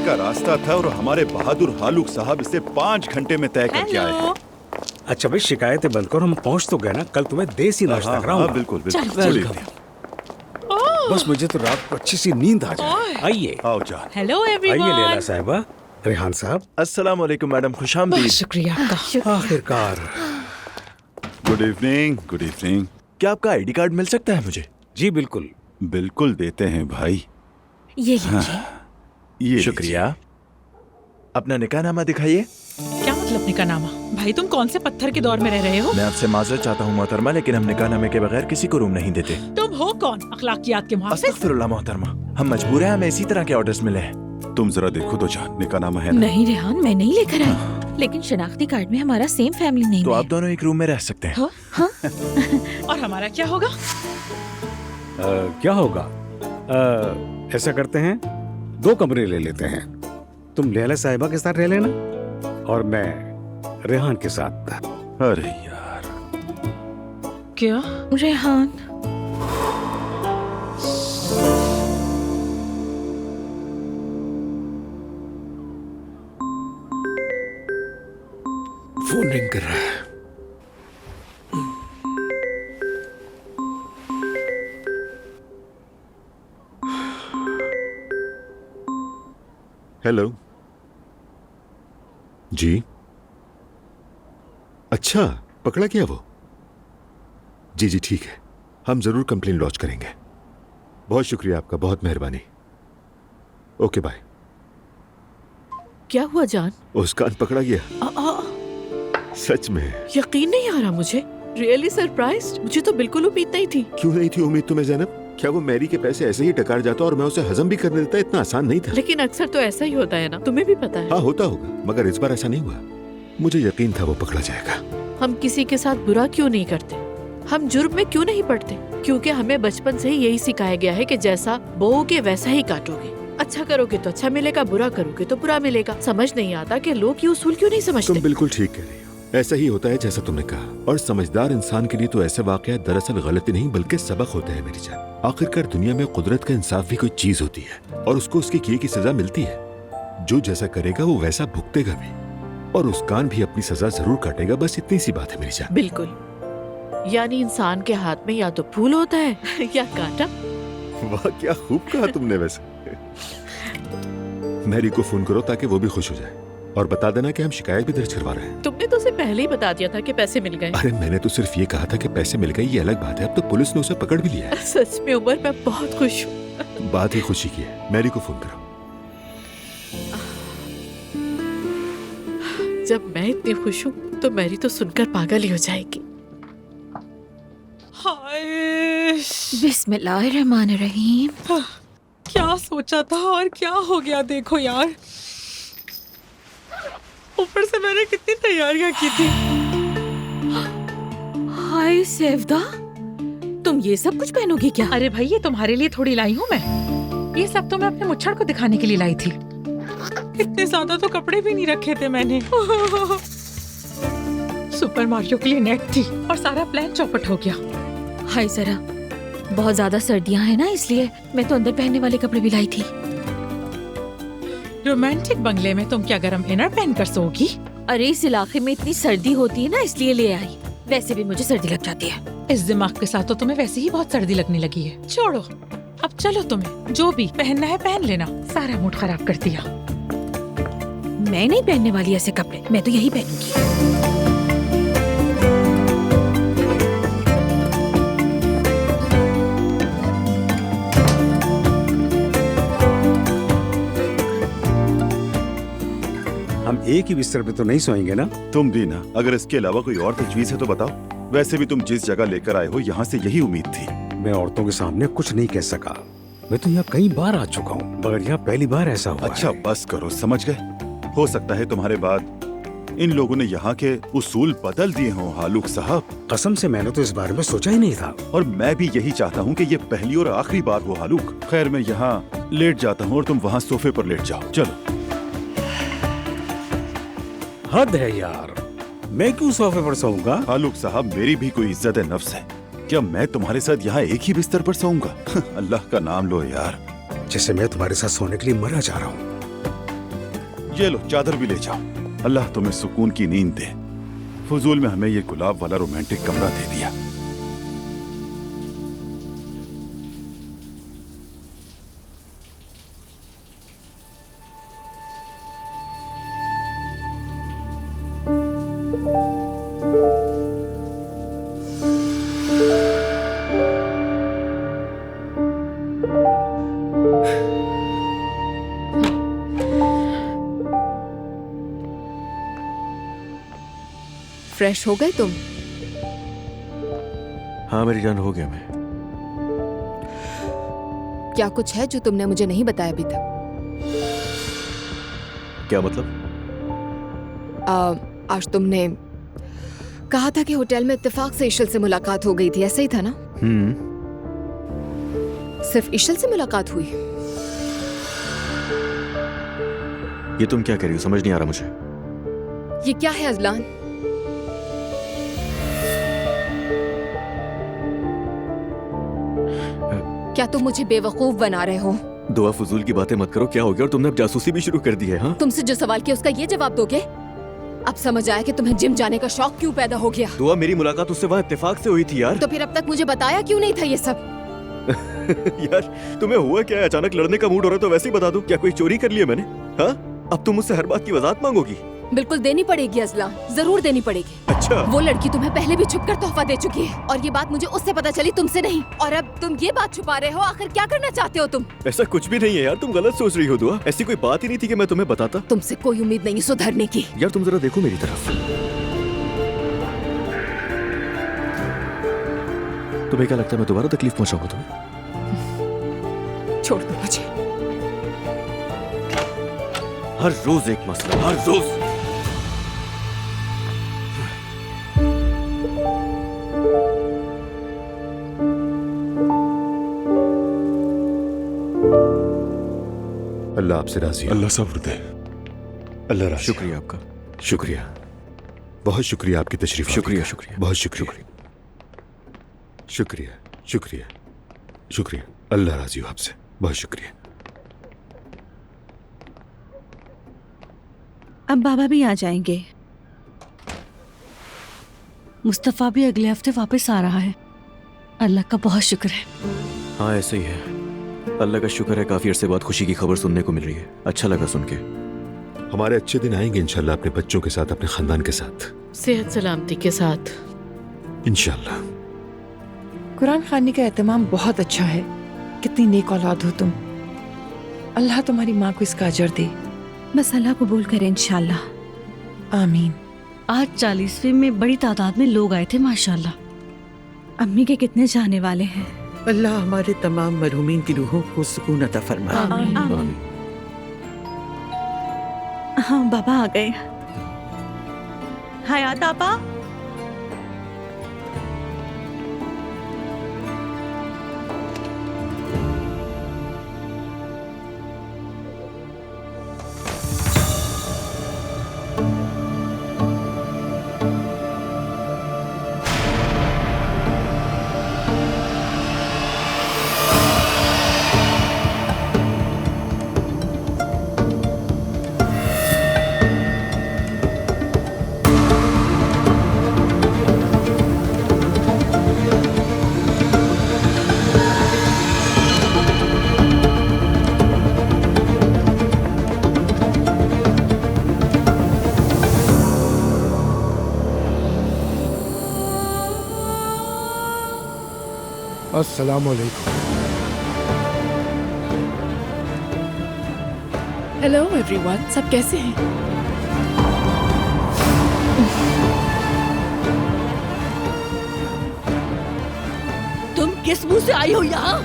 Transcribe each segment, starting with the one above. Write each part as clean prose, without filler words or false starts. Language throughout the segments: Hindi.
का रास्ता था और हमारे बहादुर हालुक साहब इसे 5 घंटे में तय करके आए हैं। अच्छा भाई, शिकायतें बंद करो, हम पहुंच तो गए ना। कल तुम्हें देसी नाश्ता कराऊंगा। बिल्कुल बस मुझे तो रात को अच्छी सी नींद आ जाए। आइए। आओ जान। Hello everyone. आइए लैला साहिबा, रेहान साहब। अस्सलाम वालेकुम मैडम, खुशामदीद। शुक्रिया आपका। आखिरकार। Good evening. Good evening. क्या आपका आईडी कार्ड मिल सकता है मुझे? जी बिल्कुल। बिल्कुल देते हैं भाई। ये लीजिए। ये शुक्रिया। अपना निकाहनामा दिखाइए। क्या मतलब निकाहनामा? भाई तुम कौन से पत्थर के दौर में रह रहे हो? मैं आपसे माजरत चाहता हूँ मोहतरमा, लेकिन हम निकाहनामे के बगैर किसी को रूम नहीं देते। तुम हो कौन? अखलाकियात के मुहाफिज? अस्तगफिरुल्लाह मोहतरमा, हम मजबूर हैं, हमें इसी तरह के ऑर्डर्स मिले हैं। तुम जरा देखो तो जान, निकाहनामा है ना? नहीं रेहान, मैं नहीं लेकर आई, लेकिन शनाख्ती कार्ड में हमारा सेम फैमिली नेम तो है। आप दोनों एक रूम में रह सकते हैं। हाँ? और हमारा क्या होगा? क्या होगा? ऐसा करते हैं, 2 कमरे ले लेते हैं। तुम लैला साहिबा के साथ रह लेना और मैं रेहान के साथ। अरे यार, क्या? रेहान, फोन रिंग कर रहा है। हेलो जी। अच्छा, पकड़ा गया वो? जी जी ठीक है, हम जरूर कंप्लेन लॉन्च करेंगे। बहुत शुक्रिया आपका, बहुत मेहरबानी। Okay bye. क्या हुआ जान? उसकान पकड़ा गया? सच में? यकीन नहीं आ रहा मुझे। Really surprised. मुझे तो बिल्कुल उम्मीद नहीं थी। क्यों नहीं थी उम्मीद तुम्हें ज़ैनब? क्या वो मैरी के पैसे ऐसे ही टकार जाता और मैं उसे हजम भी करने देता? इतना आसान नहीं था। लेकिन अक्सर तो ऐसा ही होता है ना, तुम्हें भी पता है। हाँ होता होगा, मगर इस बार ऐसा नहीं हुआ। मुझे यकीन था वो पकड़ा जाएगा। हम किसी के साथ बुरा क्यों नहीं करते? हम जुर्म में क्यों नहीं पड़ते? क्योंकि हमें बचपन से ही यही सिखाया गया है कि जैसा बोओगे वैसा ही काटोगे। अच्छा करोगे तो अच्छा मिलेगा, बुरा करोगे तो बुरा मिलेगा। समझ नहीं आता कि लोग ये उसूल क्यों नहीं समझते। तुम बिल्कुल ठीक कह रही हो, ऐसा ही होता है जैसा तुमने कहा। और समझदार इंसान के लिए तो ऐसे वाकयात दरअसल गलती नहीं बल्कि सबक होते हैं मेरी जान। आखिरकार दुनिया में कुदरत का इंसाफ भी कोई चीज होती है और उसको उसके किए की सजा मिलती है। जो जैसा करेगा वो वैसा भुगतेगा भी, और उसकान भी अपनी सजा जरूर काटेगा। बस इतनी सी बात है मेरी जान। बिल्कुल। यानी इंसान के हाथ में या तो फूल होता है या कांटा। वाह, क्या खूब कहा तुमने। वैसे मैरी को फोन करो ताकि वो भी खुश हो जाए और बता देना कि हम शिकायत भी दर्ज करवा रहे हैं। तुमने तो उसे पहले ही बता दिया था कि पैसे मिल गए। अरे मैंने तो सिर्फ ये कहा था कि पैसे मिल गए, ये अलग बात है। अब तो पुलिस ने उसे पकड़ भी लिया है। सच में उमर, मैं बहुत खुश हूँ। बात ही खुशी की है। मैरी को फोन करो। जब मैं इतनी खुश हूँ तो मैरी तो सुनकर पागल ही हो जाएगी। हाय, बिस्मिल्लाहिर्रहमानिर्रहीम। क्या सोचा था और क्या हो गया। देखो यार, ऊपर से मैंने कितनी तैयारियां की थी। हाय सेवदा, तुम ये सब कुछ पहनोगी क्या? अरे भाई, ये तुम्हारे लिए थोड़ी लाई हूँ मैं। ये सब तो मैं अपने मुच्छड़ को दिखाने के लिए लाई थी। इतने ज्यादा तो कपड़े भी नहीं रखे थे मैंने। सुपर मारियो के लिए नेट थी और सारा प्लान चौपट हो गया। हाय जरा, बहुत ज्यादा सर्दियां हैं ना, इसलिए मैं तो अंदर पहनने वाले कपड़े भी लाई थी। रोमांटिक बंगले में तुम क्या गरम इनर पहन कर सोओगी? अरे इस इलाके में इतनी सर्दी होती है ना, इसलिए ले आई। वैसे भी मुझे सर्दी लग जाती है। इस दिमाग के साथ तो तुम्हें वैसे ही बहुत सर्दी लगने लगी है। छोड़ो, अब चलो, तुम्हें जो भी पहनना है पहन लेना। सारा मूड खराब कर दिया। मैं नहीं पहनने वाली ऐसे कपड़े, मैं तो यही पहनूंगी। हम एक ही बिस्तर पे तो नहीं सोएंगे ना? तुम भी ना। अगर इसके अलावा कोई और तजवीज है तो बताओ। वैसे भी तुम जिस जगह लेकर आए हो, यहाँ से यही उम्मीद थी। मैं औरतों के सामने कुछ नहीं कह सका। मैं तो यहाँ कई बार आ चुका हूँ, मगर यहाँ पहली बार ऐसा हुआ अच्छा है। बस करो, समझ गए। हो सकता है तुम्हारे बाद इन लोगों ने यहाँ के उसूल बदल दिए हों हालूक साहब। कसम से मैंने तो इस बारे में सोचा ही नहीं था। और मैं भी यही चाहता हूँ कि ये पहली और आखिरी बार हो हालूक। खैर मैं यहाँ लेट जाता हूँ और तुम वहाँ सोफे पर लेट जाओ। चलो। हद है यार, मैं क्यों सोफे पर सोऊंगा? हालूक साहब, मेरी भी कोई इज्जत नफ्स है। क्या मैं तुम्हारे साथ यहाँ एक ही बिस्तर पर सोऊंगा? अल्लाह का नाम लो यार। जैसे मैं तुम्हारे साथ सोने के लिए मरा जा रहा हूँ। ये लो, चादर भी ले जाओ। अल्लाह तुम्हें सुकून की नींद दे। फजूल में हमें ये गुलाब वाला रोमांटिक कमरा दे दिया। फ्रेश हो गए तुम? हाँ मेरी जान, हो गया मैं। क्या कुछ है जो तुमने मुझे नहीं बताया अभी तक? क्या मतलब? आज तुमने कहा था कि होटल में इत्तेफाक से इशल से मुलाकात हो गई थी, ऐसा ही था ना? सिर्फ इशल से मुलाकात हुई? ये तुम क्या कह रही हो, समझ नहीं आ रहा मुझे। ये क्या है अजलान? क्या तुम मुझे बेवकूफ बना रहे हो? दुआ फजूल की बातें मत करो। क्या हो गया? और तुमने अब जासूसी भी शुरू कर दी है? हाँ, तुमसे जो सवाल किया उसका ये जवाब दोगे? अब समझ आया कि तुम्हें जिम जाने का शौक क्यों पैदा हो गया। दुआ, मेरी मुलाकात उससे वहाँ इत्तेफाक से हुई थी यार। तो फिर अब तक मुझे बताया क्यों नहीं था ये सब? यार तुम्हें हुआ क्या है? अचानक लड़ने का मूड हो रहा है तो वैसे ही बता दो। क्या कोई चोरी कर लिया मैंने? हाँ, अब तुम मुझसे हर बात की वजाहत मांगोगी? बिल्कुल देनी पड़ेगी अजला, जरूर देनी पड़ेगी। अच्छा, वो लड़की तुम्हें पहले भी छुपकर तोहफा दे चुकी है और ये बात मुझे उससे पता चली, तुमसे नहीं। और अब तुम ये बात छुपा रहे हो। आखिर क्या करना चाहते हो तुम? ऐसा कुछ भी नहीं है यार, तुम गलत सोच रही हो दुआ। ऐसी कोई बात ही नहीं थी कि मैं तुम्हें बताता। तुमसे कोई उम्मीद नहीं सुधरने की। यार तुम जरा देखो मेरी तरफ। तुम्हें क्या लगता है मैं दोबारा तकलीफ पहुंचाऊंगा तुम्हें? छोड़ दो मुझे। हर रोज एक मसला, हर रोज। अल्लाह आपसे राजी हो। अल्लाह सब्र दे। अल्लाह राजी हो। शुक्रिया आपका। शुक्रिया, बहुत शुक्रिया आपकी तशरीफ। शुक्रिया, शुक्रिया, बहुत शुक्रिया। शुक्रिया, शुक्रिया, शुक्रिया। अल्लाह राजी हो आपसे। बहुत शुक्रिया। अब बाबा भी आ जाएंगे। मुस्तफा भी अगले हफ्ते वापस आ रहा है। अल्लाह का बहुत शुक्र है। हाँ ऐसे ही है, अल्लाह का शुक्र है। काफी अरसे बाद खुशी की खबर सुनने को मिल रही है। अच्छा लगा सुन के। हमारे अच्छे दिन आएंगे इंशाल्लाह, अपने बच्चों के साथ, अपने खानदान के साथ, सेहत सलामती के साथ इंशाल्लाह। कुरान खानी का एहतमाम बहुत अच्छा है। कितनी नेक औलाद हो तुम। अल्लाह तुम्हारी माँ को इसका अजर दे। बस अल्लाह कबूल करे इंशाल्लाह। आमीन। आज 40वीं में बड़ी तादाद में लोग आए थे माशाल्लाह। अम्मी के कितने जाने वाले हैं। अल्लाह हमारे तमाम मरहूमीन की रूहों को सुकून अता फरमाए। आमीन। हाँ बाबा आ गए। हयात आपा। अस्सलाम वालेकुम। हेलो एवरीवन, सब कैसे हैं? तुम किस मुंह से आई हो यहाँ?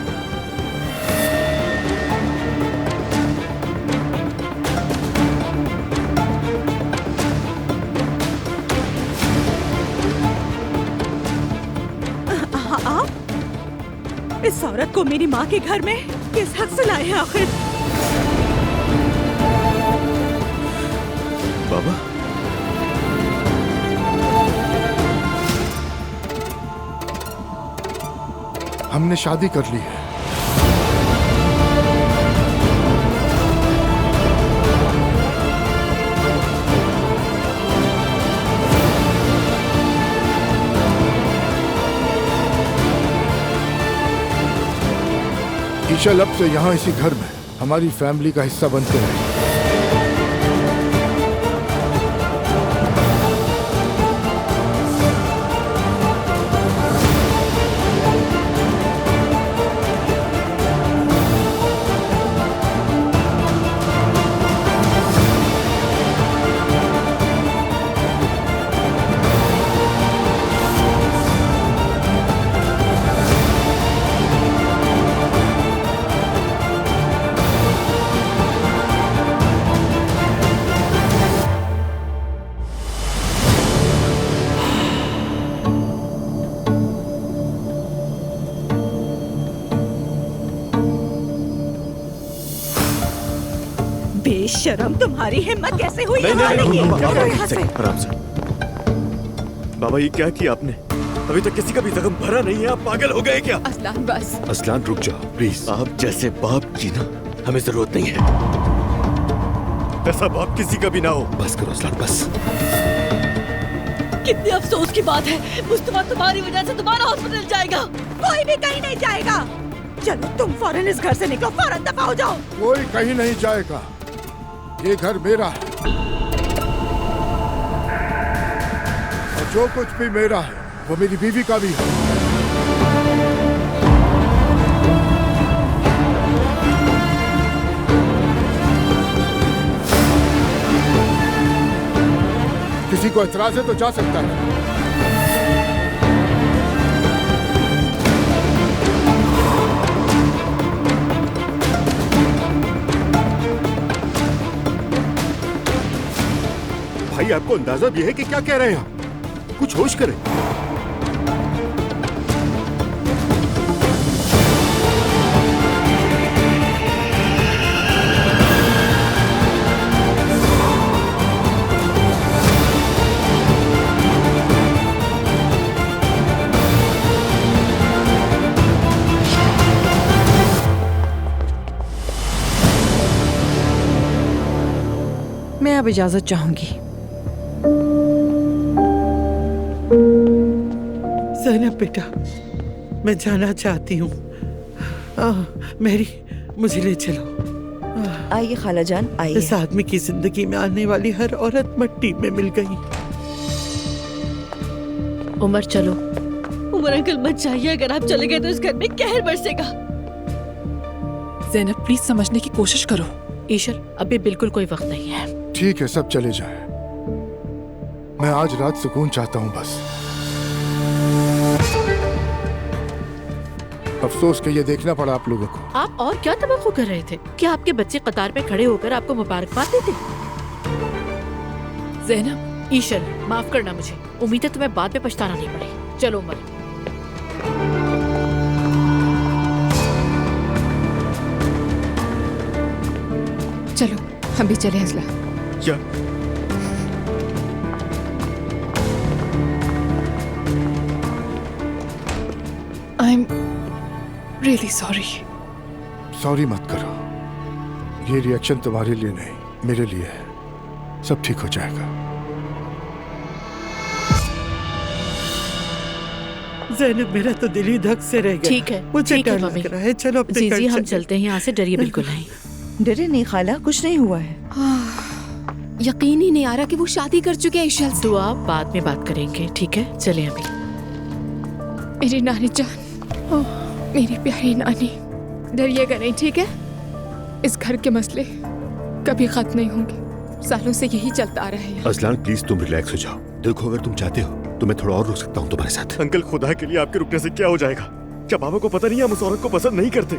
इस औरत को मेरी माँ के घर में किस हक से लाए हैं आखिर? बाबा, हमने शादी कर ली है। ईशा अब से यहाँ इसी घर में हमारी फैमिली का हिस्सा बनते रहे। बेशरम, तुम्हारी हिम्मत कैसे हुई नहीं, यहाँ नहीं, आने की? बाबा, चलो यहाँ एक से। सेकंड, आराम से। बाबा, ये क्या किया आपने? अभी तक किसी का भी जख्म भरा नहीं है। आप पागल हो गए क्या? असलान बस। असलान रुक जाओ प्लीज। आप जैसे बाप की ना हमें जरूरत नहीं है। ऐसा बाप किसी का भी ना हो। बस करो असलान, बस। कितनी अफसोस की बात है, मुस्तफा तुम्हारी वजह से तुम्हारा हॉस्पिटल जाएगा, कोई भी कहीं नहीं जाएगा। चलो तुम फौरन इस घर से निकलो, फौरन दफा हो जाओ। कोई कहीं नहीं जाएगा, ये घर मेरा है और जो कुछ भी मेरा है वो मेरी बीवी का भी है। किसी को एतराज है तो जा सकता है। भाई आपको अंदाजा भी है कि क्या कह रहे हैं आप? कुछ होश करें। मैं अब इजाजत चाहूंगी। ज़ैनब बेटा, मैं जाना चाहती हूँ। मेरी, मुझे ले चलो। आइए खाला जान, आइए। इस आदमी की जिंदगी में आने वाली हर औरत मिट्टी में मिल गई। उमर चलो। उमर अंकल मत जाइए, अगर आप चले गए तो इस घर में कहर बरसेगा। ज़ैनब प्लीज समझने की कोशिश करो। ईशर, अभी बिल्कुल कोई वक्त नहीं है। ठीक है, सब चले जाए। मैं आज रात सुकून चाहता हूँ बस। अफसोस कि ये देखना पड़ा आप लोगों को। आप और क्या तवक्को कर रहे थे? क्या आपके बच्चे कतार में खड़े होकर आपको मुबारकबाद देते? ज़ैनब, ईशर, माफ करना मुझे। उम्मीद है तुम्हें बाद में पछताना नहीं पड़े। चलो उमर। चलो हम भी चले असला। क्या? I am really sorry. Sorry मत करो, ये रिएक्शन तुम्हारे लिए नहीं, मेरे लिए है। सब ठीक हो जाएगा। ज़ैनब, मेरा तो दिल ही धक से रह गया। ठीक है, मुझे ठीक है डर मम्मी। लग रहा है। चलो अपने जी घर जी, हम चलते चलते हैं यहाँ से। डरिए बिल्कुल नहीं। डरे नहीं खाला, कुछ नहीं हुआ है। यकीन ही नहीं आ रहा कि वो शादी कर चुके हैं ईशल से। दुआ बाद में बात करेंगे, ठीक है? चले अभी। मेरी नानी जान, मेरी प्यारी नानी, डरिएगा नहीं, ठीक है? इस घर के मसले कभी खत्म नहीं होंगे, सालों से यही चलता आ रहा है। असलान प्लीज तुम रिलैक्स हो जाओ। देखो अगर तुम चाहते हो तो मैं थोड़ा और रुक सकता हूँ तुम्हारे साथ। अंकल, खुदा के लिए आपके रुकने से क्या हो जाएगा? क्या बाबा को पता नहीं हम उस औरत को पसंद नहीं करते?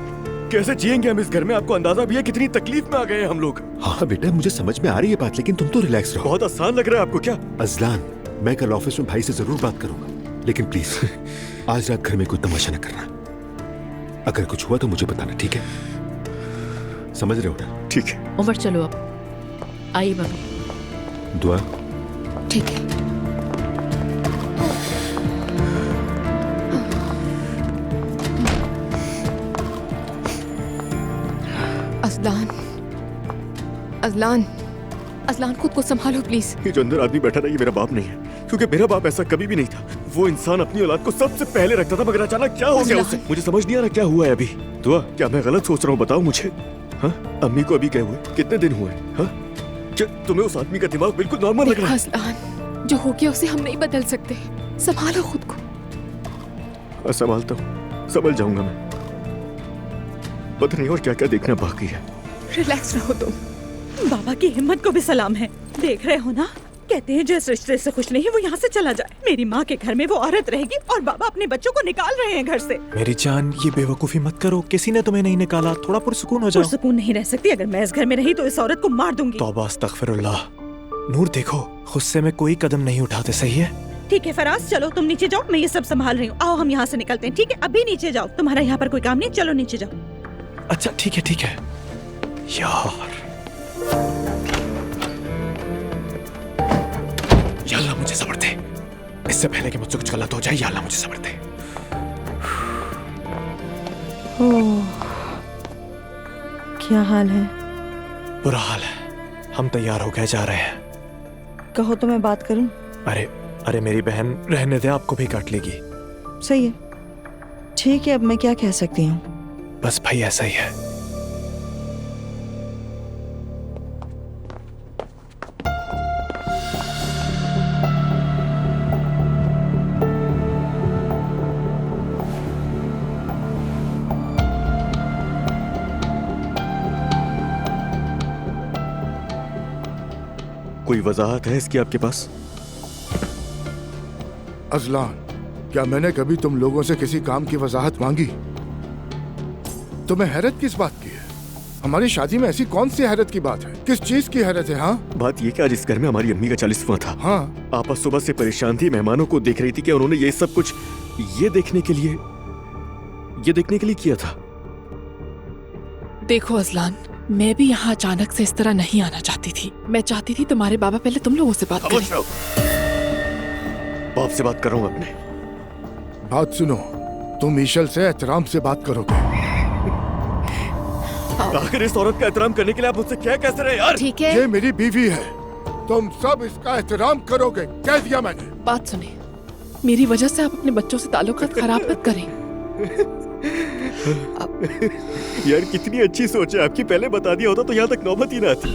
कैसे जिएंगे हम इस घर में? आपको अंदाजा भी है कितनी तकलीफ में आ गए हैं हम लोग। हाँ बेटा, मुझे समझ में आ रही है बात, लेकिन तुम तो रिलैक्स रहो। बहुत आसान लग रहा है आपको क्या? अजलान, मैं कल ऑफिस में भाई से जरूर बात करूंगा, लेकिन प्लीज आज रात घर में कोई तमाशा न करना। अगर कुछ हुआ तो मुझे बताना, ठीक है? समझ रहे हो ना? ठीक है। उमर चलो अब। आई मम्मी। दुआ। ठीक है। अजलान, अजलान, अजलान खुद को संभालो प्लीज। ये जो अंदर आदमी बैठा ना, ये मेरा बाप नहीं है, क्योंकि मेरा बाप ऐसा कभी भी नहीं था। वो इंसान अपनी औलाद को सबसे पहले रखता था, मगर अचानक क्या हो गया उसे? मुझे समझ नहीं आ रहा क्या हुआ है अभी। दुआ, क्या मैं गलत सोच रहा हूँ? बताओ मुझे। हाँ, अम्मी को अभी गए हुए कितने दिन हुए? हाँ, क्या तुम्हें उस आदमी का दिमाग बिल्कुल नॉर्मल लग रहा है? अजलान, जो हो गया उसे हम नहीं बदल सकते। संभालो खुद को। संभालता हूँ, संभल जाऊंगा मैं। पता नहीं और क्या क्या देखना बाकी है। रिलैक्स रहो तुम। बाबा की हिम्मत को भी सलाम है। देख रहे हो ना, कहते हैं जिस रिश्ते से खुश नहीं वो यहाँ से चला जाए। मेरी माँ के घर में वो औरत रहेगी और बाबा अपने बच्चों को निकाल रहे हैं घर से। मेरी जान, ये बेवकूफी मत करो। किसी ने तुम्हें नहीं निकाला, थोड़ा पुरसुकून हो जाओ। पुरसुकून नहीं रह सकती। अगर मैं इस घर में रही तो इस औरत को मार दूंगी। तौबा अस्तगफिरुल्लाह। नूर देखो, गुस्से में कोई कदम नहीं उठाते, सही है? ठीक है फराज, चलो तुम नीचे जाओ, मैं ये सब संभाल रही हूँ। आओ हम यहाँ से निकलते हैं, ठीक है? अभी नीचे जाओ, तुम्हारा यहाँ पर कोई काम नहीं। चलो नीचे जाओ। अच्छा ठीक है, ठीक है। यार, या अल्लाह मुझे सब्र दे। इससे पहले कि मुझसे कुछ गलत हो जाए, या अल्लाह मुझे सब्र दे। क्या हाल है? बुरा हाल है। हम तैयार होकर जा रहे हैं। कहो तो मैं बात करूं? अरे अरे मेरी बहन, रहने दे, आपको भी काट लेगी। सही है, ठीक है। अब मैं क्या कह सकती हूँ? बस भाई ऐसा ही है। कोई वजाहत है इसकी आपके पास? अजलान, क्या मैंने कभी तुम लोगों से किसी काम की वजाहत मांगी? तुम्हें हैरत किस बात की है? हमारी शादी में ऐसी कौन सी हैरत की बात है? किस चीज की हैरत है? हाँ, बात ये कि आज इस घर में हमारी अम्मी का 40वां था। हाँ, आप सुबह से परेशान थी, मेहमानों को देख रही थी। क्या उन्होंने ये सब कुछ ये देखने के लिए किया था? देखो अजलान, मैं भी यहाँ अचानक से इस तरह नहीं आना चाहती थी। मैं चाहती थी तुम्हारे बाबा पहले तुम लोगों से बात करें। बाप से बात कर रहा हूँ अपने। बात सुनो, तुम ईशल से एहतराम से बात करोगे। आखिर इस औरत का एहतराम करने के लिए आप मुझसे क्या कह रहे हैं यार? ठीक है, ये मेरी बीवी है, तुम सब इसका एहतराम करोगे, कह दिया मैंने। बात सुने, मेरी वजह से आप अपने बच्चों से ताल्लुकात खराब मत करें। यार कितनी अच्छी सोच है आपकी, पहले बता दिया होता तो यहाँ तक नौबत ही ना आती।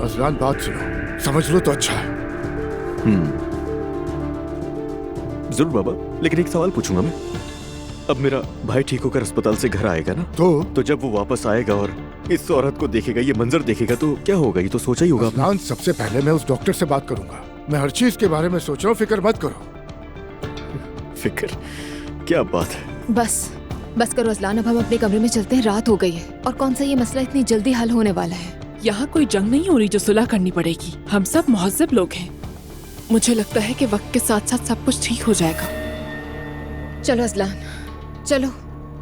अजलान बात सुनो, समझ लो तो अच्छा है। जरूर बाबा, लेकिन एक सवाल पूछूंगा मैं। अब मेरा भाई ठीक होकर अस्पताल से घर आएगा ना, तो जब वो वापस आएगा और इस औरत को देखेगा, ये मंजर देखेगा, तो क्या होगा? ये तो सोचा ही होगा। अजलान, सबसे पहले मैं उस डॉक्टर से बात करूंगा। मैं हर चीज के बारे में सोच रहा हूँ, फिक्र मत करो। फिक्र? क्या बात है। बस करो अजलान, अब हम अपने कमरे में चलते हैं। रात हो गई है और कौन सा ये मसला इतनी जल्दी हल होने वाला है। यहाँ कोई जंग नहीं हो रही जो सुलह करनी पड़ेगी। हम सब मुहज्जब लोग हैं। मुझे लगता है कि वक्त के साथ साथ सब कुछ ठीक हो जाएगा। चलो अजलान, चलो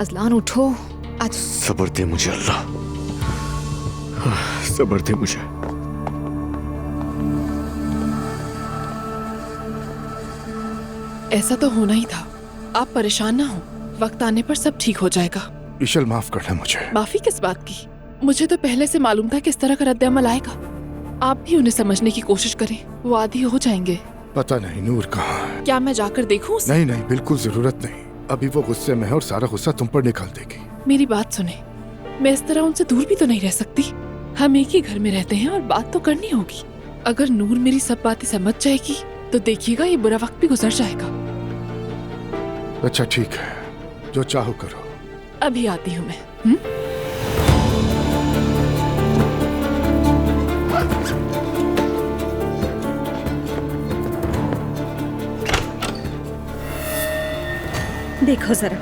अजलान, उठो आज। सब्र दे मुझे अल्लाह, सब्र दे मुझे। ऐसा तो होना ही था। आप परेशान ना हो, वक्त आने पर सब ठीक हो जाएगा। ईशल, माफ करना मुझे। माफी किस बात की? मुझे तो पहले से मालूम था कि इस तरह का रद्द-ए-अमल आएगा। आप भी उन्हें समझने की कोशिश करें, वो आदी हो जाएंगे। पता नहीं नूर कहाँ है। क्या मैं जाकर देखूं उसे? नहीं, बिल्कुल जरूरत नहीं। अभी वो गुस्से में है और सारा गुस्सा तुम पर निकाल देगी। मेरी बात सुने, मैं इस तरह उनसे दूर भी तो नहीं रह सकती। हम एक ही घर में रहते हैं और बात तो करनी होगी। अगर नूर मेरी सब बातें समझ जाएगी तो देखिएगा ये बुरा वक्त भी गुजर जाएगा। अच्छा ठीक है, जो चाहो करो। अभी आती हूँ मैं। देखो जरा,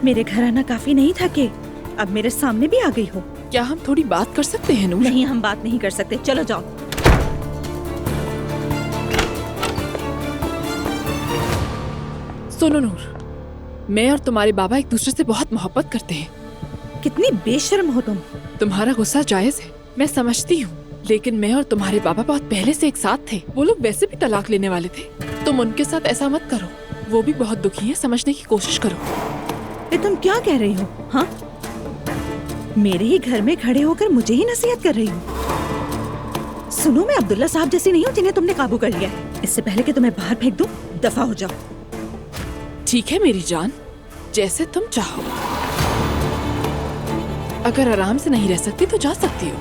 मेरे घर आना काफी नहीं था कि अब मेरे सामने भी आ गई हो। क्या हम थोड़ी बात कर सकते हैं नूर? नहीं, हम बात नहीं कर सकते। चलो जाओ। सुनो नूर, मैं और तुम्हारे बाबा एक दूसरे से बहुत मोहब्बत करते हैं। कितनी बेशर्म हो तुम। तुम्हारा गुस्सा जायज है, मैं समझती हूँ, लेकिन मैं और तुम्हारे बाबा बहुत पहले से एक साथ थे। वो लोग वैसे भी तलाक लेने वाले थे। तुम उनके साथ ऐसा मत करो, वो भी बहुत दुखी हैं, समझने की कोशिश करो। ये तुम क्या कह रही हो? हाँ, मेरे ही घर में खड़े होकर मुझे ही नसीहत कर रही हो। सुनो, मैं अब्दुल्ला साहब जैसी नहीं हूँ जिन्हें तुमने काबू कर लिया है। इससे पहले कि तुम्हें बाहर फेंक दूं, दफा हो जाओ। ठीक है मेरी जान, जैसे तुम चाहो। अगर आराम से नहीं रह सकती तो जा सकती हो,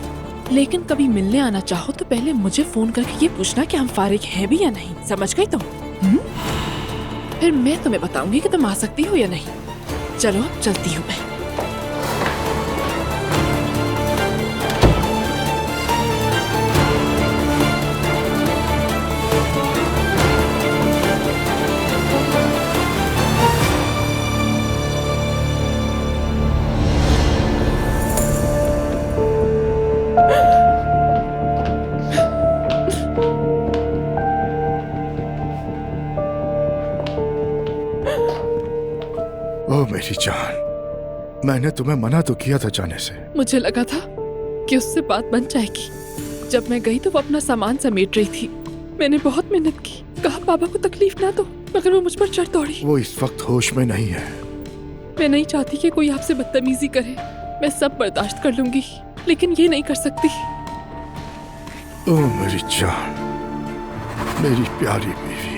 लेकिन कभी मिलने आना चाहो तो पहले मुझे फोन करके ये पूछना कि हम फारिग हैं भी या नहीं। समझ गई तुम? फिर मैं तुम्हें बताऊंगी कि तुम आ सकती हो या नहीं। चलो अब चलती हूँ मैं। ओ मेरी जान, मैंने तुम्हें मना तो किया था जाने से। मुझे लगा था कि उससे बात बन जाएगी। जब मैं गई तो वो अपना सामान समेट रही थी। मैंने बहुत मेहनत की, कहा पापा को तकलीफ ना दो, मगर वो मुझ पर चढ़ दौड़ी। वो इस वक्त होश में नहीं है। मैं नहीं चाहती कि कोई आपसे बदतमीजी करे। मैं सब बर्दाश्त कर लूंगी, लेकिन ये नहीं कर सकती। ओ मेरी जान, मेरी प्यारी बीवी।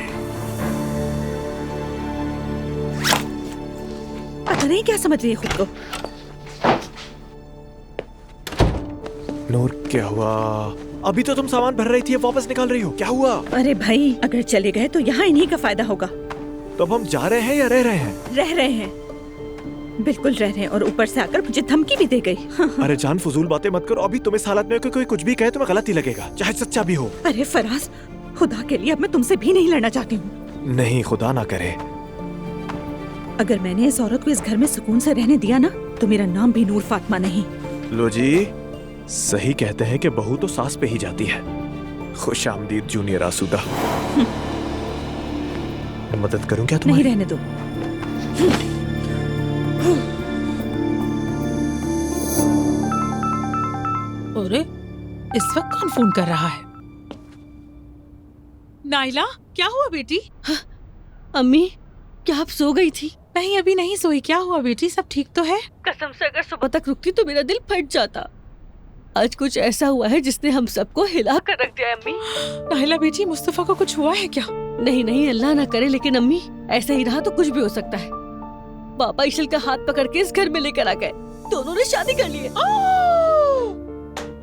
पता नहीं क्या समझ रही है खुद को। नूर, क्या हुआ? अभी तो तुम सामान भर रही थी, अब वापस निकाल रही हो, क्या हुआ? अरे भाई, अगर चले गए तो यहाँ इन्हीं का फायदा होगा। तो अब हम जा रहे हैं या रह रहे हैं? रह रहे हैं, बिल्कुल रह रहे हैं। और ऊपर से आकर मुझे धमकी भी दे गई। अरे जान, फजूल बातें मत करो। अभी तुम इस हालत में हो कि कोई कुछ भी कहे तुम्हें गलत ही लगेगा, चाहे सच्चा भी हो। अरे फराज, खुदा के लिए अब मैं तुमसे भी नहीं लड़ना चाहती हूँ। नहीं, खुदा ना करे। अगर मैंने इस औरत को इस घर में सुकून से रहने दिया ना, तो मेरा नाम भी नूर फातिमा नहीं। लो जी, सही कहते हैं कि बहू तो सास पे ही जाती है। खुश आमदीद जूनियर आसूदा। मदद करूं क्या तुम्हारी? नहीं, रहने दो। अरे, इस वक्त कौन फोन कर रहा है? नाइला, क्या हुआ बेटी? अम्मी, क्या आप सो गई थी? नहीं, अभी नहीं सोई। क्या हुआ बेटी, सब ठीक तो है? कसम से अगर सुबह तक रुकती तो मेरा दिल फट जाता। आज कुछ ऐसा हुआ है जिसने हम सबको हिला कर रख दिया। अम्मी, नाइला बेटी, मुस्तफा को कुछ हुआ है क्या? नहीं नहीं, अल्लाह ना करे, लेकिन अम्मी ऐसा ही रहा तो कुछ भी हो सकता है। पापा इशल का हाथ पकड़ के इस घर में लेकर आ गए। दोनों ने शादी कर ली है।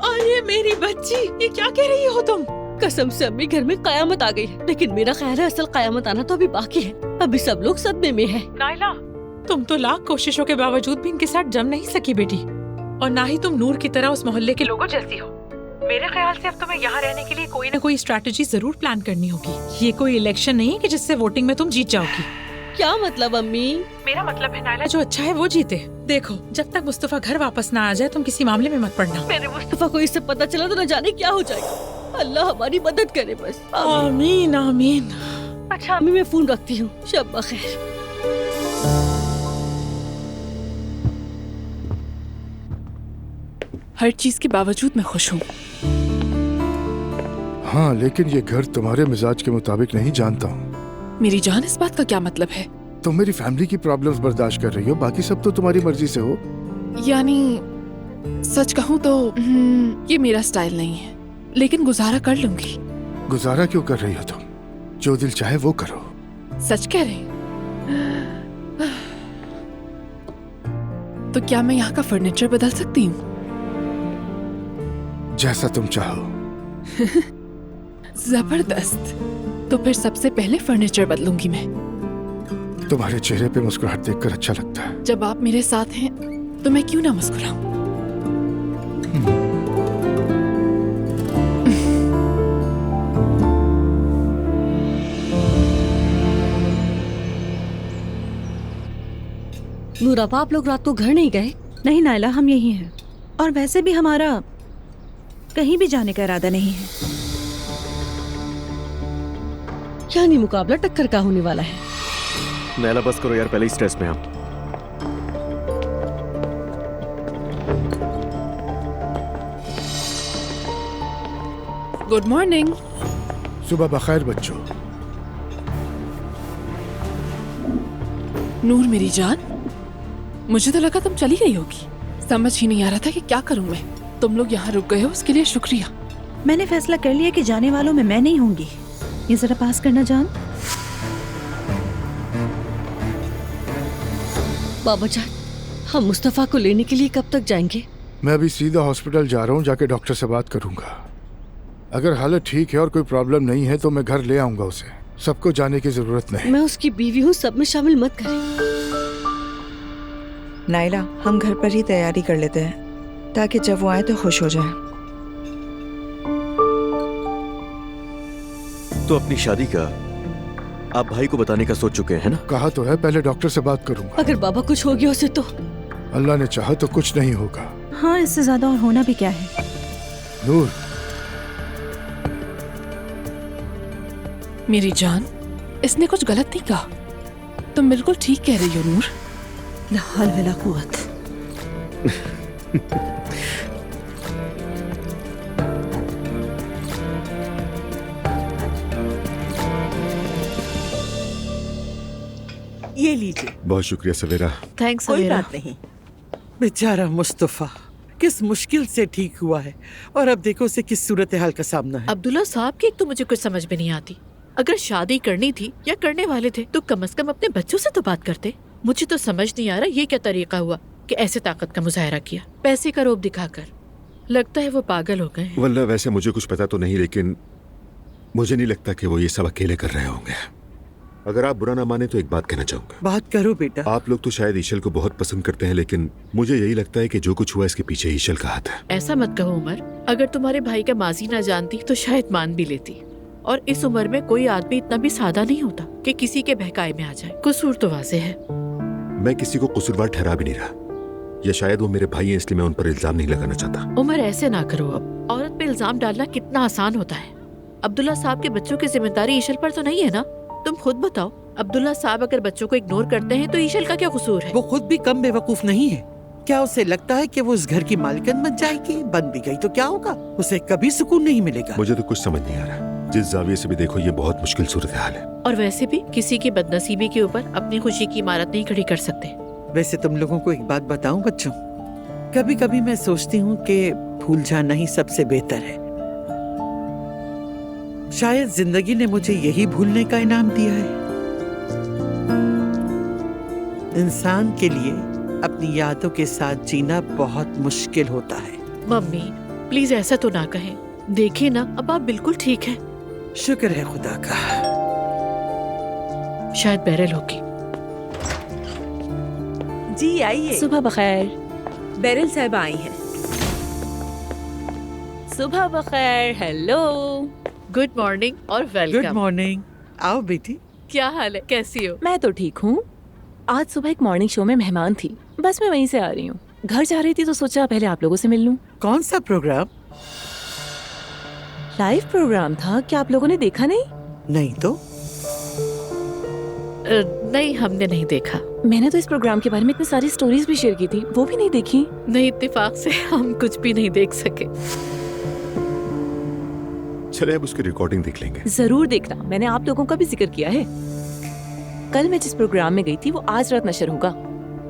अरे मेरी बच्ची, ये क्या कह रही हो तुम? कसम से अम्मी, घर में कयामत आ गई है। लेकिन मेरा ख्याल है असल कयामत आना तो अभी बाकी है। अभी सब लोग सदमे में है। नाइला, तुम तो लाख कोशिशों के बावजूद भी इनके साथ जम नहीं सकी बेटी, और ना ही तुम नूर की तरह उस मोहल्ले के लोगों जैसी हो। मेरे ख्याल से अब तुम्हें यहाँ रहने के लिए कोई न कोई स्ट्रैटेजी जरूर प्लान करनी होगी। ये कोई इलेक्शन नहीं है कि जिससे वोटिंग में तुम जीत जाओगी। क्या मतलब अम्मी? मेरा मतलब है नाइला, जो अच्छा है वो जीते। देखो, जब तक मुस्तफा घर वापस ना आ जाए तुम किसी मामले में मत पड़ना। मेरे मुस्तफा को इससे पता चला तो न जाने क्या हो जाएगा। अल्लाह हमारी मदद करे बस। आमीन आमीन। अच्छा अम्मी, मैं फोन रखती हूँ। शब बखैर। हर चीज के बावजूद मैं खुश हूँ। हाँ, लेकिन ये घर तुम्हारे मिजाज के मुताबिक नहीं, जानता हूँ। मेरी जान, इस बात का क्या मतलब है? तुम मेरी फैमिली की प्रॉब्लम्स बर्दाश्त कर रही हो, बाकी सब तो तुम्हारी मर्जी से हो। यानी सच कहूँ तो ये मेरा स्टाइल नहीं है, लेकिन गुजारा कर लूंगी। गुजारा क्यों कर रही हो तुम? जो दिल चाहे वो करो। सच कह रही? तो क्या मैं यहाँ का फर्नीचर बदल सकती हूँ? जैसा तुम चाहो। जबरदस्त। तो फिर सबसे पहले फर्नीचर बदलूंगी मैं। तुम्हारे चेहरे पे मुस्कुराहट देखकर अच्छा लगता है। जब आप मेरे साथ हैं तो मैं क्यों ना मुस्कुराऊं? नूरापा, आप लोग रात को घर नहीं गए? नहीं नाइला, हम यही हैं। और वैसे भी हमारा कहीं भी जाने का इरादा नहीं है। यानी मुकाबला टक्कर का होने वाला है। नैला बस करो यार, पहले ही स्ट्रेस में हम। Good morning. सुबह बखैर बच्चों। नूर मेरी जान, मुझे तो लगा तुम चली गई होगी। समझ ही नहीं आ रहा था कि क्या करूं मैं। तुम लोग यहाँ रुक गए हो, उसके लिए शुक्रिया। मैंने फैसला कर लिया कि जाने वालों में मैं नहीं होंगी। ये जरा पास करना जान। बाबा जान, हम मुस्तफा को लेने के लिए कब तक जाएंगे? मैं अभी सीधा हॉस्पिटल जा रहा हूँ, जाके डॉक्टर से बात करूंगा। अगर हालत ठीक है और कोई प्रॉब्लम नहीं है तो मैं घर ले आऊंगा उसे। सबको जाने की जरूरत नहीं। मैं उसकी बीवी हूँ, सब में शामिल मत करें। नाइला, हम घर पर ही तैयारी कर लेते हैं ताकि जब वो आए तो खुश हो जाए। तो अपनी शादी का आप भाई को बताने का सोच चुके हैं ना? कहा तो है, पहले डॉक्टर से बात करूंगा। अगर बाबा कुछ हो गया उसे तो? अल्लाह ने चाहा तो कुछ नहीं होगा। हाँ, इससे ज्यादा और होना भी क्या है। नूर, मेरी जान, इसने कुछ गलत नहीं कहा। तुम बिल्कुल ठीक कह रही हो नूर। ला हौल वला कुव्वत। ये लीजिए। बहुत शुक्रिया सवेरा। थैंक्स कोई सवेरा। बात नहीं। बेचारा मुस्तफा किस मुश्किल से ठीक हुआ है और अब देखो उसे किस सूरत हाल का सामना है। अब्दुल्ला साहब की एक तो मुझे कुछ समझ में नहीं आती। अगर शादी करनी थी या करने वाले थे तो कम से कम अपने बच्चों से तो बात करते। मुझे तो समझ नहीं आ रहा ये क्या तरीका हुआ कि ऐसे ताकत का मुजाहरा किया, पैसे का रोब दिखाकर। लगता है वो पागल हो गए। वल्लाह वैसे मुझे कुछ पता तो नहीं, लेकिन मुझे नहीं लगता कि वो ये सब अकेले कर रहे होंगे। अगर आप बुरा ना माने तो एक बात कहना चाहूंगा। बात करो बेटा। आप लोग तो शायद ईशल को बहुत पसंद करते हैं, लेकिन मुझे यही लगता है कि जो कुछ हुआ इसके पीछे ईशल का हाथ है। ऐसा मत कहो उमर। अगर तुम्हारे भाई का माजी ना जानती तो शायद मान भी लेती। और इस उम्र में कोई आदमी इतना भी सादा नहीं होता कि किसी के बहकाए में आ जाए। कसूर तो वाज़ेह है। मैं किसी को कसूरवार ठहरा भी नहीं रहा, या शायद वो मेरे भाई हैं इसलिए मैं उन पर इल्जाम नहीं लगाना चाहता। उमर ऐसे ना करो। अब औरत पे इल्जाम डालना कितना आसान होता है। अब्दुल्ला साहब के बच्चों की जिम्मेदारी ईशल पर तो नहीं है ना? तुम खुद बताओ, अब्दुल्ला साहब अगर बच्चों को इग्नोर करते हैं तो ईशल का क्या कसूर है? वो खुद भी कम बेवकूफ नहीं है। क्या उसे लगता है कि वो इस घर की मालिकन बन जाएगी? बन भी गई तो क्या होगा? उसे कभी सुकून नहीं मिलेगा। मुझे तो कुछ समझ नहीं आ रहा। जिस जाविये से भी देखो ये बहुत मुश्किल सूरत हाल है। और वैसे भी किसी की बदनसीबी के ऊपर अपनी खुशी की इमारत नहीं खड़ी कर सकते। वैसे तुम लोगों को एक बात बताऊं बच्चों, कभी कभी मैं सोचती हूँ कि भूल जाना ही सबसे बेहतर है। शायद जिंदगी ने मुझे यही भूलने का इनाम दिया है। इंसान के लिए अपनी यादों के साथ जीना बहुत मुश्किल होता है। मम्मी प्लीज ऐसा तो ना कहें। देखिए ना, अब आप बिल्कुल ठीक हैं। शुक्र है खुदा का। शायद बैरल होगी। जी आइए। सुबह बखैर। बैरल साहब आई हैं। सुबह बखैर। हेलो, गुड मॉर्निंग और वेलकम। Good morning. आओ बेटी। क्या हाल है, कैसी हो? मैं तो ठीक हूँ। आज सुबह एक मॉर्निंग शो में मेहमान थी, बस मैं वहीं से आ रही हूँ। घर जा रही थी तो सोचा पहले आप लोगों से मिल लूं। कौन सा प्रोग्राम? लाइव प्रोग्राम था, क्या आप लोगों ने देखा नहीं? नहीं तो? नहीं, हमने नहीं देखा। मैंने तो इस प्रोग्राम के बारे में इतनी सारी स्टोरीज भी शेयर की थी, वो भी नहीं देखी। नहीं, इत्तेफाक से हम कुछ भी नहीं देख सके। चले अब उसकी रिकॉर्डिंग देख लेंगे। जरूर देखना, मैंने आप लोगों का भी जिक्र किया है। कल मैं जिस प्रोग्राम में गई थी वो आज रात नशर होगा,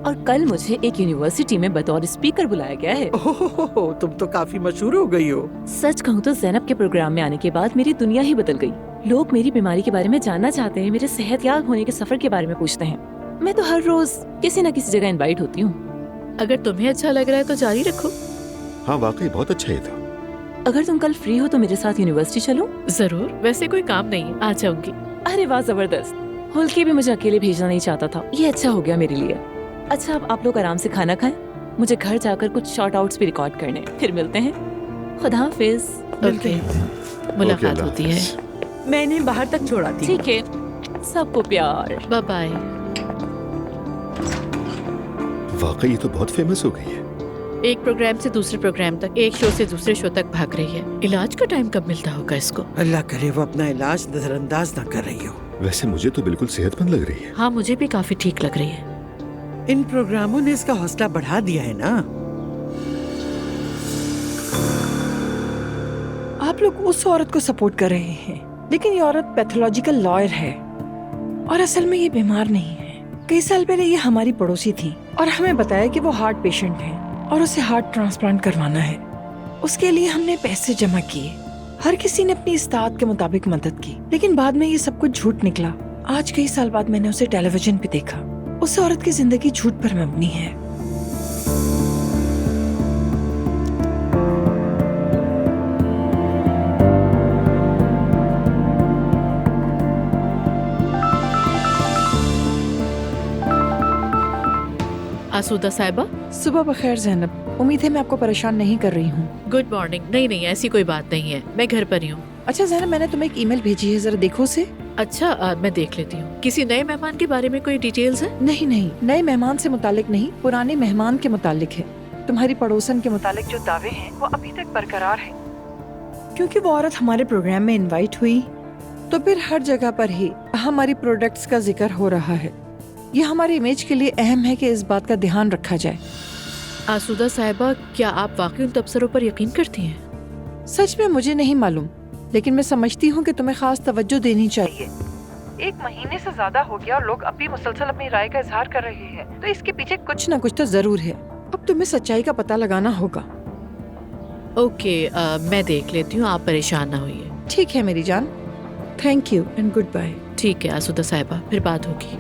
और कल मुझे एक यूनिवर्सिटी में बतौर स्पीकर बुलाया गया है। ओहो, तुम तो काफी मशहूर हो गई हो। सच कहूँ तो ज़ैनब के प्रोग्राम में आने के बाद मेरी दुनिया ही बदल गई। लोग मेरी बीमारी के बारे में जानना चाहते हैं, मेरे सेहतयाब होने के सफर के बारे में पूछते हैं। मैं तो हर रोज किसी न किसी जगह इनवाइट होती हूँ। अगर तुम्हें अच्छा लग रहा है तो जारी रखो। हाँ वाकई बहुत अच्छा ये था। अगर तुम कल फ्री हो तो मेरे साथ यूनिवर्सिटी चलो। जरूर, वैसे कोई काम नहीं है, आ जाऊंगी। अरे वाह, जबरदस्त। हुल्की भी मुझे अकेले भेजना नहीं चाहता था, ये अच्छा हो गया मेरे लिए। अच्छा, अब आप लोग आराम से खाना खाएं, मुझे घर जाकर कुछ शॉर्ट आउट्स भी रिकॉर्ड करने, फिर मिलते हैं। खुदा हाफिज। ओके, मुलाकात होती है। मैंने बाहर तक छोड़ा थी। ठीक है, सबको प्यार। Bye bye. वाकई ये तो बहुत फेमस हो गई है। एक प्रोग्राम से दूसरे प्रोग्राम तक, एक शो से दूसरे शो तक भाग रही है। इलाज का टाइम कब मिलता होगा इसको? अल्लाह करे वो अपना इलाज नजरअंदाज ना कर रही हो। वैसे मुझे तो बिल्कुल सेहतमंद लग रही है। हाँ, मुझे भी काफी ठीक लग रही है। इन प्रोग्रामों ने इसका हौसला बढ़ा दिया है ना। आप लोग उस औरत को सपोर्ट कर रहे हैं, लेकिन ये औरत पैथोलॉजिकल लॉयर है और असल में ये बीमार नहीं है। कई साल पहले ये हमारी पड़ोसी थी और हमें बताया कि वो हार्ट पेशेंट है और उसे हार्ट ट्रांसप्लांट करवाना है। उसके लिए हमने पैसे जमा किए। हर किसी ने अपनी इस्तात के मुताबिक मदद की, लेकिन बाद में ये सब कुछ झूठ निकला। आज कई साल बाद मैंने उसे टेलीविजन पे देखा। उस औरत की जिंदगी झूठ पर मबनी है। आसूदा साहिबा, सुबह बखैर ज़ैनब। उम्मीद है मैं आपको परेशान नहीं कर रही हूँ। Good morning. नहीं नहीं, ऐसी कोई बात नहीं है, मैं घर पर ही हूँ। अच्छा ज़ैनब, मैंने तुम्हें एक ईमेल भेजी है, जरा देखो उसे। अच्छा, मैं देख लेती हूँ। किसी नए मेहमान के बारे में कोई डिटेल्स है? नहीं नहीं, नए मेहमान से मुतालिक नहीं, पुराने मेहमान के मुतालिक है। तुम्हारी पड़ोसन के मुतालिक जो दावे हैं वो अभी तक बरकरार है। क्योंकि वो औरत हमारे प्रोग्राम में इनवाइट हुई, तो फिर हर जगह पर ही हमारी प्रोडक्ट्स का जिक्र हो रहा है। ये हमारे इमेज के लिए अहम है कि इस बात का ध्यान रखा जाए। आसूदा साहिबा, क्या आप वाकई उन तबसरों पर यकीन करती हैं? सच में मुझे नहीं मालूम, लेकिन मैं समझती हूँ कि तुम्हें खास तवज्जो देनी चाहिए। 1 महीने से ज्यादा हो गया और लोग अब भी मुसलसल अपनी राय का इजहार कर रहे हैं, तो इसके पीछे कुछ न कुछ तो जरूर है। अब तुम्हें सच्चाई का पता लगाना होगा। ओके, मैं देख लेती हूँ, आप परेशान ना होइए। ठीक है मेरी जान, thank you and good bye. ठीक है आसूदा साहिबा, फिर बात होगी।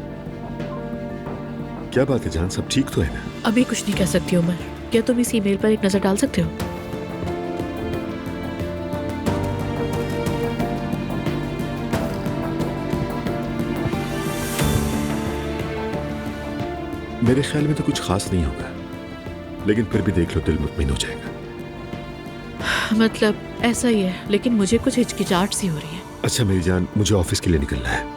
क्या बात है जान, सब ठीक तो है ना? अभी कुछ नहीं कह सकती उमर। क्या तुम इस ईमेल पर एक नजर डाल सकते हो? मेरे ख्याल में तो कुछ खास नहीं होगा, लेकिन फिर भी देख लो, दिल मुतमिन हो जाएगा। मतलब ऐसा ही है, लेकिन मुझे कुछ हिचकिचाहट सी हो रही है। अच्छा मेरी जान, मुझे ऑफिस के लिए निकलना है।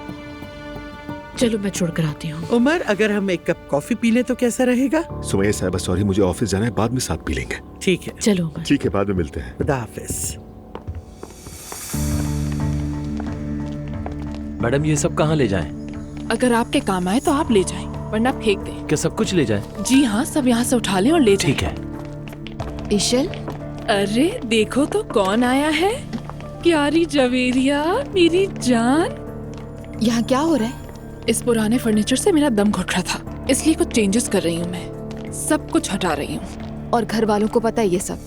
चलो मैं छोड़ कर आती हूँ। उमर, अगर हम एक कप कॉफी पी लें तो कैसा रहेगा? सुमैया साहिबा सॉरी, मुझे ऑफिस जाना है, बाद में साथ पी लेंगे। ठीक है। चलो उमर। ठीक है, बाद में मिलते हैं। खुदा हाफिज। मैडम, ये सब कहाँ ले जाएं? अगर आपके काम आए तो आप ले जाएं, वरना फेंक दें। क्या सब कुछ ले जाएं? जी हाँ, सब यहाँ से उठा लें और ले जाएं। ठीक है। इशल, अरे देखो तो कौन आया है। प्यारी जवेरिया, मेरी जान। यहाँ क्या हो रहा है? इस पुराने फर्नीचर से मेरा दम घुट रहा था, इसलिए कुछ चेंजेस कर रही हूँ मैं। सब कुछ हटा रही हूँ। और घर वालों को पता है ये सब?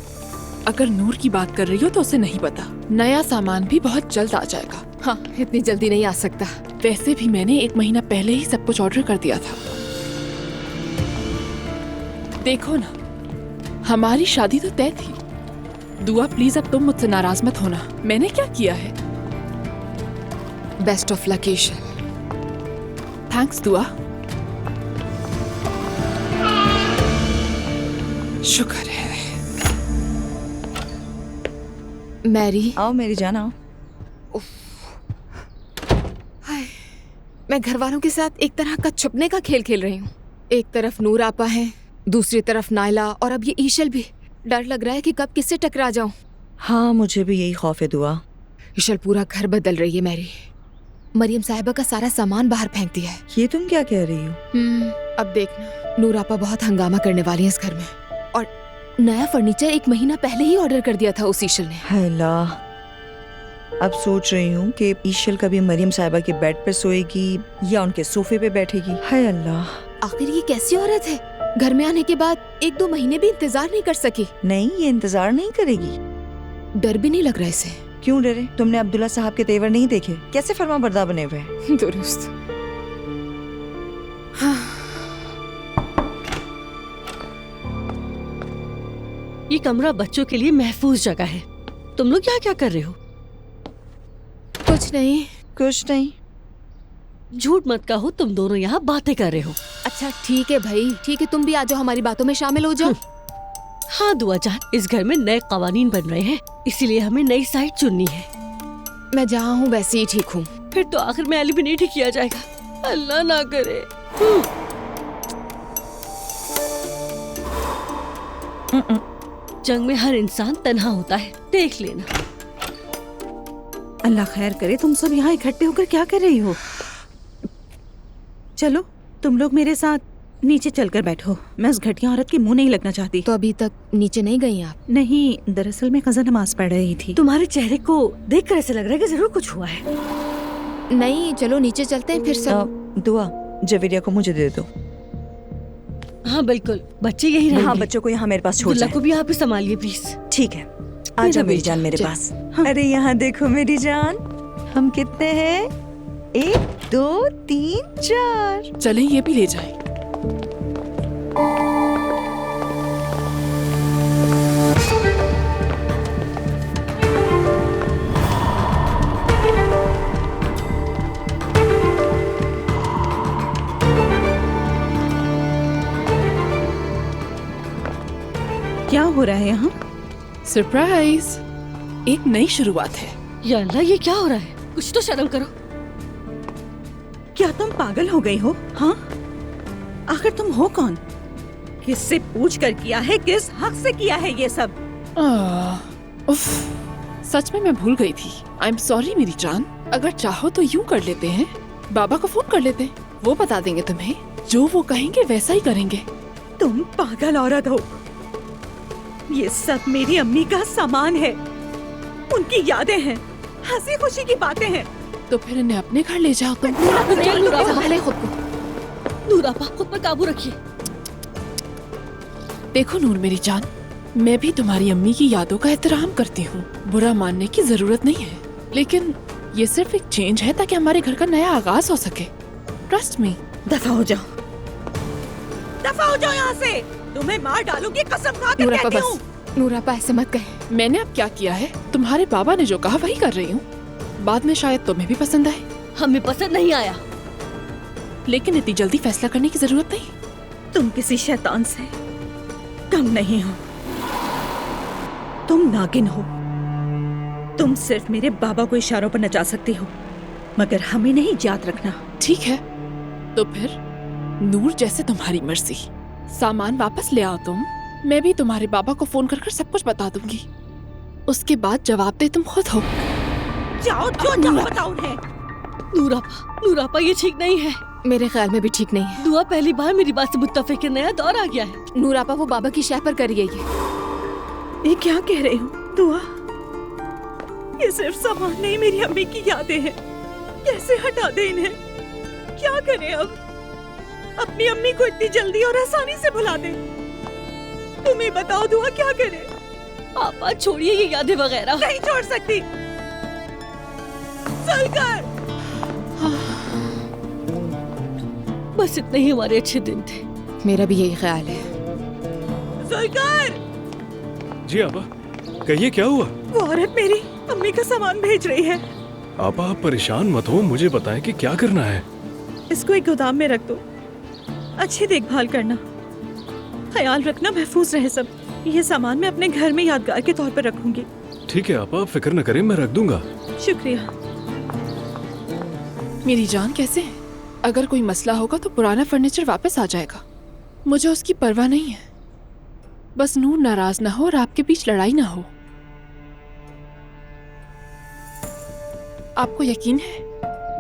अगर नूर की बात कर रही हो तो उसे नहीं पता। नया सामान भी बहुत जल्द आ जाएगा। हाँ, इतनी जल्दी नहीं आ सकता। वैसे भी मैंने 1 महीना पहले ही सब कुछ ऑर्डर कर दिया था। देखो ना, हमारी शादी तो तय थी। दुआ प्लीज अब तुम मुझसे नाराज मत होना। मैंने क्या किया है? Best of luck Ishal. Thanks दुआ। शुक्र है। मैरी, आओ मेरी जान, आओ। मैं घर वालों के साथ एक तरह का छुपने का खेल खेल रही हूँ। एक तरफ नूर आपा है, दूसरी तरफ नायला, और अब ये ईशल भी। डर लग रहा है कि कब किससे टकरा जाऊं। हाँ, मुझे भी यही खौफ है दुआ। ईशल पूरा घर बदल रही है मैरी। मरियम साहिबा का सारा सामान बाहर फेंक दिया है। ये तुम क्या कह रही हो? अब देखना, नूर आपा बहुत हंगामा करने वाली है इस घर में। और नया फर्नीचर 1 महीना पहले ही ऑर्डर कर दिया था उस ईशल ने। हाय अल्लाह, अब सोच रही हूँ कि ईशल कभी मरियम साहिबा के बेड पर सोएगी या उनके सोफे पे बैठेगी। हाय अल्लाह, आखिर ये कैसी औरत है? घर में आने के बाद 1-2 महीने भी इंतजार नहीं कर सकी। नहीं, ये इंतजार नहीं करेगी। डर भी नहीं लग रहा इसे। क्यों डरे? तुमने अब्दुल्ला साहब के तेवर नहीं देखे? कैसे फरमा बरदार बने हुए हैं। दुरुस्त। ये कमरा बच्चों के लिए महफूज जगह है। तुम लोग यहाँ क्या कर रहे हो? कुछ नहीं। कुछ नहीं। झूठ मत कहो, तुम दोनों यहाँ बातें कर रहे हो। अच्छा ठीक है भाई, ठीक है, तुम भी आ जाओ, हमारी बातों में शामिल हो जाओ। हाँ दुआ जान, इस घर में नए कवानीन बन रहे हैं, इसीलिए हमें नई साइड चुननी है। मैं जहाँ हूँ वैसे ही ठीक हूँ। फिर तो आखिर में एलिमिनेट ही किया जाएगा। अल्लाह ना करे। जंग में हर इंसान तन्हा होता है, देख लेना। अल्लाह खैर करे, तुम सब यहाँ इकट्ठे होकर क्या कर रही हो? चलो तुम लोग मेरे साथ नीचे चलकर बैठो। मैं उस घटिया औरत के मुंह नहीं लगना चाहती। तो अभी तक नीचे नहीं गई आप? नहीं, दरअसल मैं कज़न नमाज पढ़ रही थी। तुम्हारे चेहरे को देखकर ऐसा लग रहा है कि जरूर कुछ हुआ है। नहीं, चलो नीचे चलते हैं फिर सब। दुआ, जवेरिया को मुझे दे दो। हाँ बिल्कुल, बच्चे यही रहेंगे। हाँ, बच्चों को यहाँ मेरे पास छोड़ दुल्ला जाए। को भी यहाँ पे संभालिए प्लीज। ठीक है, आजा मेरी जान मेरे पास। अरे यहाँ देखो मेरी जान, हम कितने हैं? 1 2 3 4। चलें ये भी ले जाएं। क्या हो रहा है यहाँ? सरप्राइज, एक नई शुरुआत है। या अल्लाह, ये क्या हो रहा है? कुछ तो शर्म करो। क्या तुम पागल हो गई हो? हाँ, आखिर तुम हो कौन? किससे पूछ कर किया है? किस हक से किया है ये सब? उफ, सच में मैं भूल गई थी। आई एम सॉरी मेरी जान। अगर चाहो तो यूं कर लेते हैं, बाबा को फोन कर लेते हैं, वो बता देंगे तुम्हें। जो वो कहेंगे वैसा ही करेंगे। तुम पागल औरत हो। ये सब मेरी अम्मी का सामान है, उनकी यादें हैं, हंसी खुशी की बातें हैं। तो फिर इन्हें अपने घर ले जाओ तुम। संभाले खुद को। नूर आपा, खुद पर काबू रखिए। देखो नूर मेरी जान, मैं भी तुम्हारी अम्मी की यादों का एहतराम करती हूँ। बुरा मानने की जरूरत नहीं है, लेकिन ये सिर्फ एक चेंज है ताकि हमारे घर का नया आगाज हो सके। Trust me. दफा हो जाओ, दफा हो जाओ यहाँ से। तुम्हें मार डालूंगी, कसम खा कर कहती हूँ। नूर आपा ऐसे मत कहे। मैंने अब क्या किया है? तुम्हारे बाबा ने जो कहा वही कर रही हूँ। बाद में शायद तुम्हें भी पसंद आए। हमें पसंद नहीं आया, लेकिन इतनी जल्दी फैसला करने की जरूरत नहीं। तुम किसी शैतान से कम नहीं हो। तुम नागिन हो। तुम सिर्फ मेरे बाबा को इशारों पर नचा सकती हो, मगर हमें नहीं, याद रखना। ठीक है, तो फिर नूर जैसे तुम्हारी मर्जी। सामान वापस ले आओ तुम। मैं भी तुम्हारे बाबा को फोन कर सब कुछ बता दूंगी। उसके बाद जवाब दे तुम खुद हो। जाओ, जो जाओ बताओ उन्हें। नूर आपा, ये ठीक नहीं है। मेरे ख्याल में भी ठीक नहीं है। दुआ पहली बार मेरी बात से मुत्तफिक है। नया दौर आ गया है। नूर आपा, वो बाबा की शह पर करी है ये क्या कह रही हो दुआ? ये सिर्फ सामान नहीं, मेरी अम्मी की यादें हैं। कैसे हटा दे इन्हें? क्या करें अब? अपनी अम्मी को इतनी जल्दी और आसानी से भुला दे? तुम ही बताओ दुआ, क्या करें? आपा छोड़िए ये यादें वगैरह। नहीं छोड़ सकती। सुलकर, बस इतने ही हमारे अच्छे दिन थे। मेरा भी यही ख्याल है। सुलकर! जी आपा, कहिए क्या हुआ? वो औरत मेरी अम्मी का सामान भेज रही है। आपा आप परेशान मत हो, मुझे बताएं कि क्या करना है। इसको एक गोदाम में रख दो, अच्छी देखभाल करना, ख्याल रखना महफूज रहे सब। ये सामान मैं अपने घर में यादगार के तौर पर रखूंगी। ठीक है आपा, फिक्र न करें, मैं रख दूंगा। शुक्रिया। मेरी जान कैसे है? अगर कोई मसला होगा तो पुराना फर्नीचर वापस आ जाएगा। मुझे उसकी परवाह नहीं है। बस नूर नाराज ना हो और आपके बीच लड़ाई ना हो। आपको यकीन है?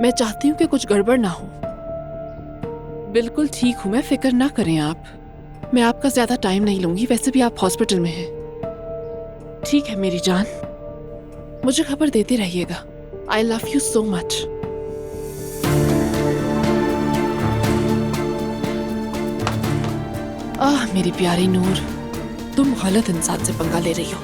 मैं चाहती हूँ कि कुछ गड़बड़ ना हो। बिल्कुल ठीक हूँ मैं, फिक्र ना करें आप। मैं आपका ज्यादा टाइम नहीं लूंगी, वैसे भी आप हॉस्पिटल में हैं। ठीक है मेरी जान, मुझे खबर देते रहिएगा। I love you so much. आह मेरी प्यारी नूर, तुम गलत इंसान से पंगा ले रही हो।